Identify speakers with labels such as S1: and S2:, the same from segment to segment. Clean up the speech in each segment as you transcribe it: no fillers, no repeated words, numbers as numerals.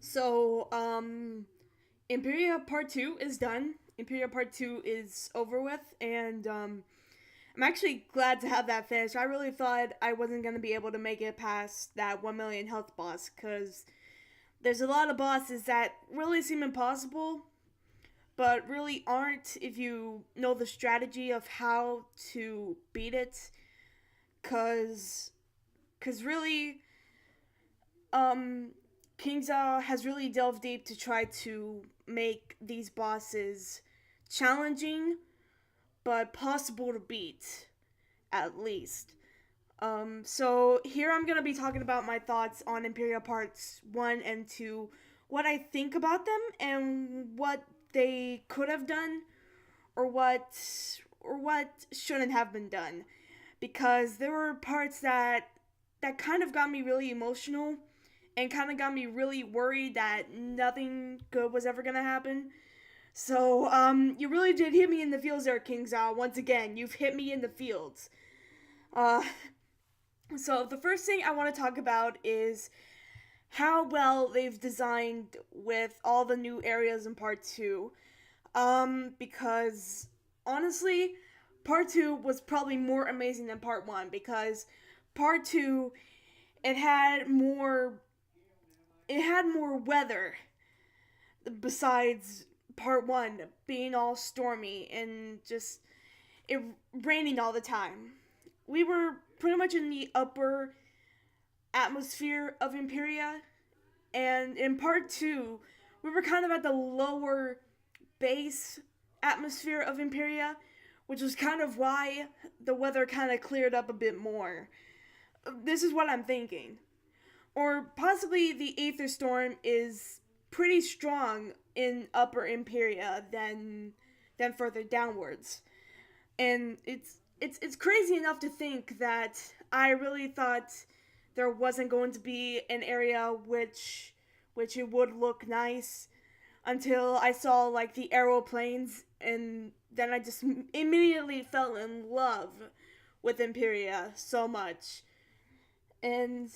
S1: So, Empyrea Part 2 is done. Empyrea Part 2 is over with, and I'm actually glad to have that finished. I really thought I wasn't going to be able to make it past that 1 million health boss, because there's a lot of bosses that really seem impossible, but really aren't if you know the strategy of how to beat it, because really, um, Kingza has really delved deep to try to make these bosses challenging but possible to beat, at least. So here I'm gonna be talking about my thoughts on Imperial Parts 1 and 2, what I think about them, and what they could have done, or what shouldn't have been done. Because there were parts that kind of got me really emotional and kind of got me really worried that nothing good was ever gonna happen. So, you really did hit me in the fields there, King Zhao. Once again, you've hit me in the fields. Uh, so the first thing I want to talk about is how well they've designed with all the new areas in Part 2. Because honestly, Part 2 was probably more amazing than Part 1 because Part 2 it had more weather besides Part 1 being all stormy and just it raining all the time. We were pretty much in the upper atmosphere of Imperia, and in Part 2, we were kind of at the lower base atmosphere of Imperia, which was kind of why the weather kind of cleared up a bit more. This is what I'm thinking. Or possibly the Aether Storm is pretty strong in Upper Imperia than further downwards. And it's crazy enough to think that I really thought there wasn't going to be an area which it would look nice until I saw like the aeroplanes, and then I just immediately fell in love with Imperia so much. And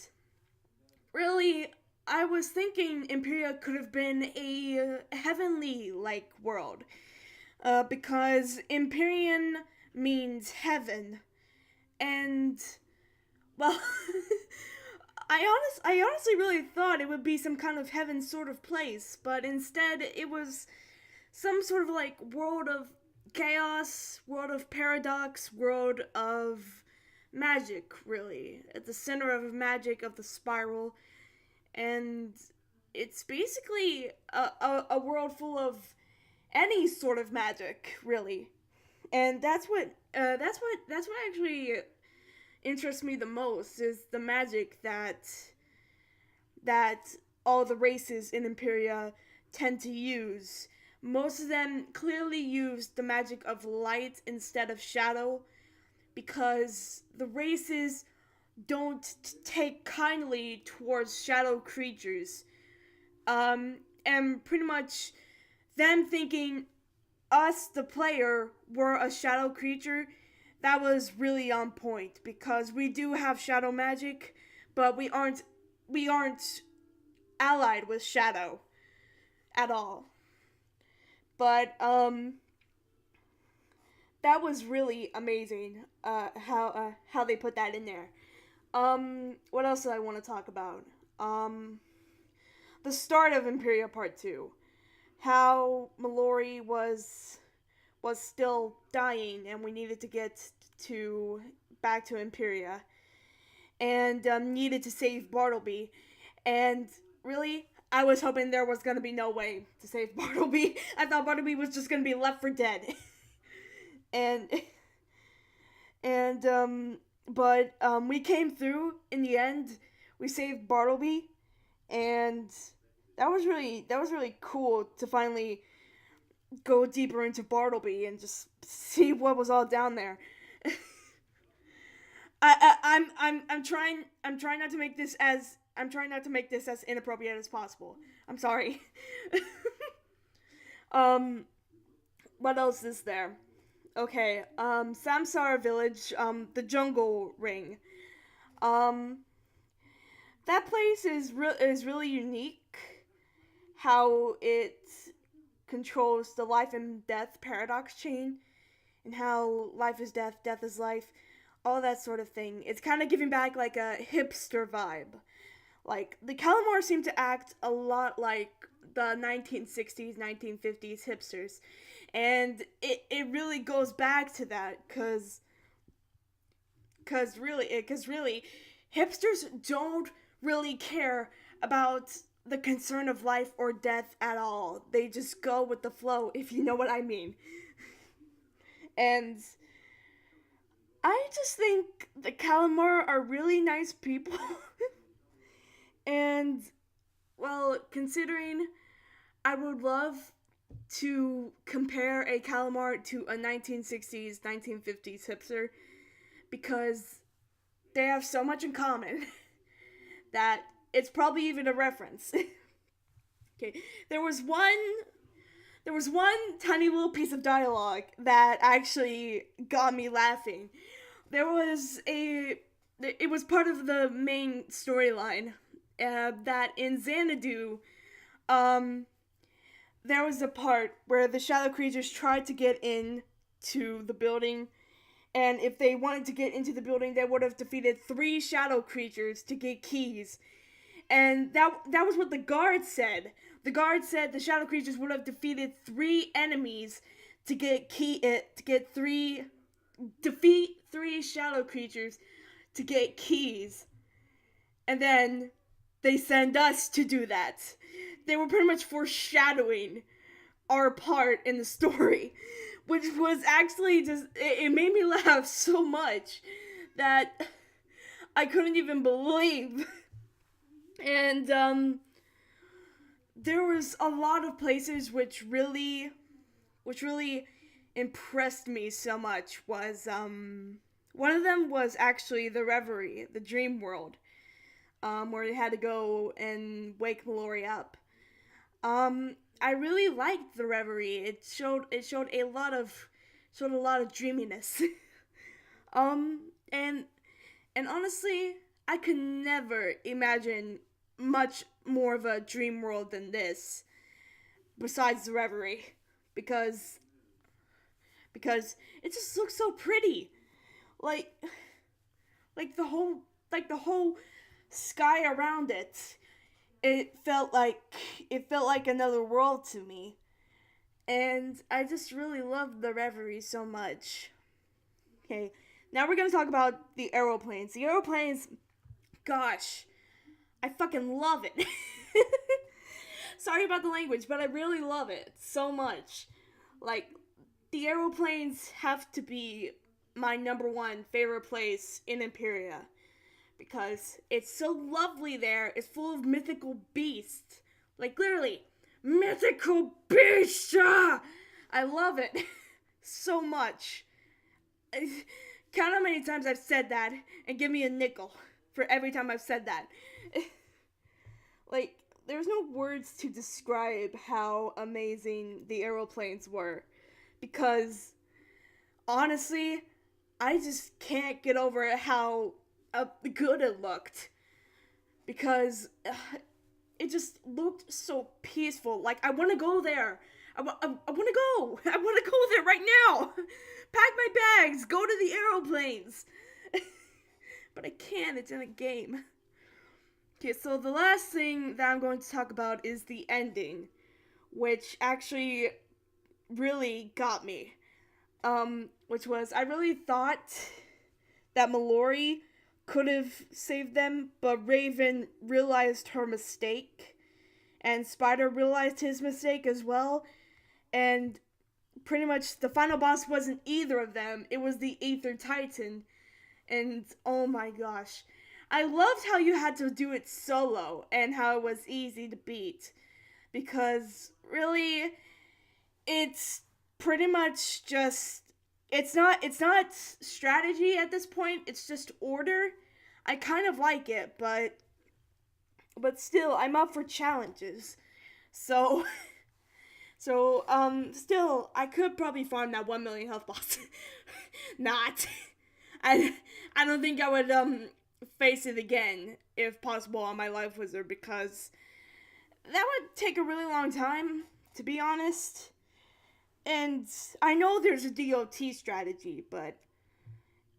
S1: really, I was thinking Imperia could have been a heavenly like world, because Empyrean means heaven, and well, I honestly really thought it would be some kind of heaven sort of place, but instead it was some sort of like world of chaos, world of paradox, world of magic, really. At the center of magic of the spiral, and it's basically a world full of any sort of magic, really. And that's what actually interests me the most is the magic that all the races in Imperia tend to use. Most of them clearly use the magic of light instead of shadow because the races don't take kindly towards shadow creatures. And pretty much them thinking us, the player, were a shadow creature, that was really on point because we do have shadow magic, but we aren't allied with shadow at all. But that was really amazing. How they put that in there. What else do I want to talk about? The start of Imperial Part 2. How Mallory was still dying and we needed to get to back to Imperia and needed to save Bartleby. And really, I was hoping there was going to be no way to save Bartleby. I thought Bartleby was just going to be left for dead. and but we came through in the end. We saved Bartleby, and that was really cool to finally go deeper into Bartleby and just see what was all down there. I'm trying not to make this as inappropriate as possible. I'm sorry. um, what else is there? Okay, Samsara Village, the Jungle Ring. Um, that place is really unique, how it controls the life and death paradox chain, and how life is death, death is life, all that sort of thing. It's kind of giving back like a hipster vibe. Like, the Calamar seem to act a lot like the 1960s, 1950s hipsters. And it really goes back to that, cause really, hipsters don't really care about the concern of life or death at all. They just go with the flow, if you know what I mean. And I just think the Calamar are really nice people. And, well, considering I would love to compare a Calamar to a 1960s, 1950s hipster, because they have so much in common that it's probably even a reference. Okay, there was one tiny little piece of dialogue that actually got me laughing. It was part of the main storyline, that in Xanadu, there was a part where the shadow creatures tried to get in to the building, and if they wanted to get into the building, they would have defeated 3 shadow creatures to get keys. And that was what the guard said. The guard said the shadow creatures would have defeated 3 enemies to defeat 3 shadow creatures to get keys. And then they send us to do that. They were pretty much foreshadowing our part in the story, which was actually it made me laugh so much that I couldn't even believe. And there was a lot of places which really impressed me so much. Was one of them was actually the Reverie, the dream world, where they had to go and wake Mallory up. I really liked the Reverie. It showed a lot of dreaminess. And honestly, I could never imagine much more of a dream world than this, besides the Reverie, because it just looks so pretty. Like the whole sky around it. It felt like another world to me. And I just really loved the Reverie so much. Okay, now we're gonna talk about the aeroplanes. The aeroplanes, gosh, I fucking love it. Sorry about the language, but I really love it so much. Like, the aeroplanes have to be my number 1 favorite place in Empyrea, because it's so lovely there. It's full of mythical beasts. Like, literally, mythical beasts! I love it so much. Count how many times I've said that, and give me a nickel for every time I've said that. Like, there's no words to describe how amazing the aeroplanes were, because, honestly, I just can't get over how good it looked, because it just looked so peaceful. Like, I want to go there. I want to go. I want to go there right now. Pack my bags. Go to the aeroplanes. But I can't. It's in a game. Okay, so the last thing that I'm going to talk about is the ending, which actually really got me. Which was, I really thought that Mallory could have saved them, but Raven realized her mistake, and Spider realized his mistake as well, and pretty much the final boss wasn't either of them. It was the Aether Titan, and oh my gosh. I loved how you had to do it solo, and how it was easy to beat, because really, it's pretty much just, it's not strategy at this point, it's just order. I kind of like it, but still, I'm up for challenges. So, still, I could probably farm that 1 million health boss. Not. I don't think I would, face it again, if possible, on my Life Wizard, because that would take a really long time, to be honest. And I know there's a DOT strategy, but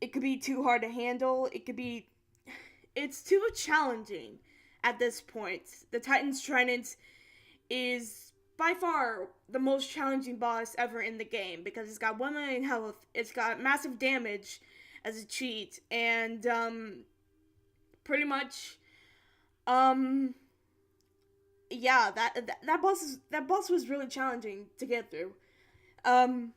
S1: it could be too hard to handle. It's too challenging at this point. The Titan's Trident is by far the most challenging boss ever in the game because it's got 1 million health, it's got massive damage as a cheat, and pretty much yeah, that boss was really challenging to get through. Um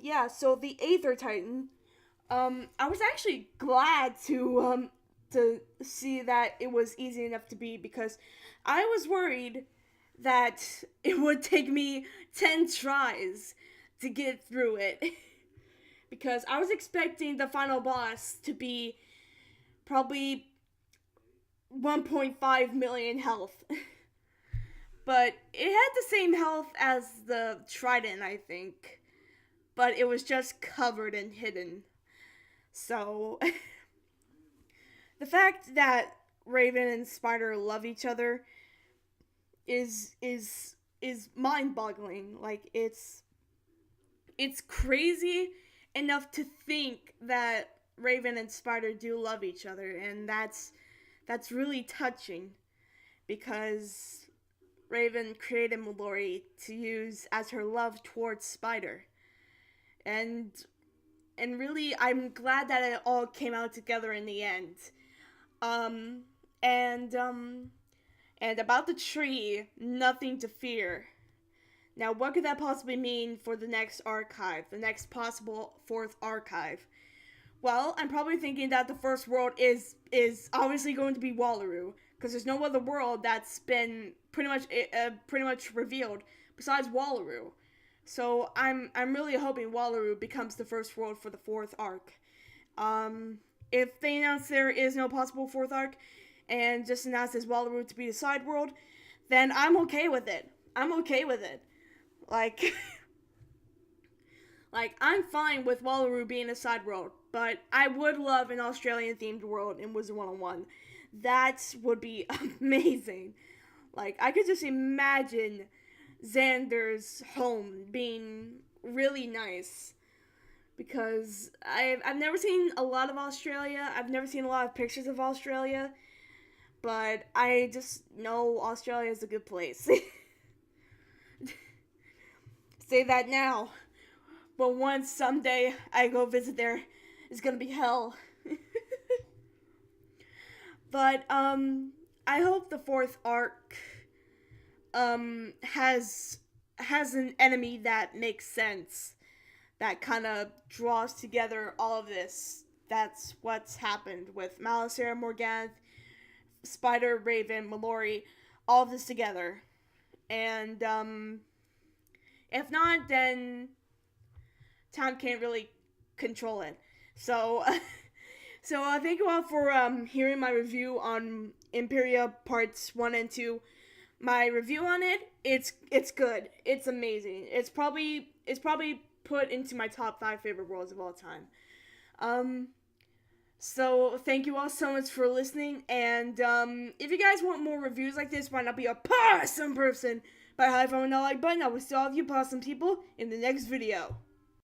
S1: yeah, so the Aether Titan, I was actually glad to see that it was easy enough to beat because I was worried that it would take me 10 tries to get through it. Because I was expecting the final boss to be probably 1.5 million health. But it had the same health as the Trident, I think. But it was just covered and hidden. So the fact that Raven and Spider love each other is mind-boggling. Like it's crazy enough to think that Raven and Spider do love each other, and that's really touching because Raven created Mallory to use as her love towards Spider. And really, I'm glad that it all came out together in the end. And about the tree, nothing to fear. Now, what could that possibly mean for the next archive, the next possible fourth archive? Well, I'm probably thinking that the first world is obviously going to be Wallaroo, because there's no other world that's been pretty much revealed besides Wallaroo. So I'm really hoping Wallaroo becomes the first world for the fourth arc. If they announce there is no possible fourth arc, and just announce this Wallaroo to be the side world, then I'm okay with it. Like, I'm fine with Wallaroo being a side world, but I would love an Australian-themed world in Wizard 101. That would be amazing. Like, I could just imagine Xander's home being really nice. Because I've never seen a lot of Australia. I've never seen a lot of pictures of Australia. But I just know Australia is a good place. Say that now. But once someday I go visit there, it's gonna be hell. But I hope the fourth arc has an enemy that makes sense, that kind of draws together all of this. That's what's happened with Malicera, Morganth, Spider, Raven, Mallory, all of this together. And if not, then time can't really control it. So thank you all for hearing my review on Empyrea parts 1 and 2. My review on it, it's good. It's amazing. It's probably put into my top 5 favorite worlds of all time. So thank you all so much for listening, and if you guys want more reviews like this, why not be a possum person by high-fiving the like button? I will see all of you possum people in the next video.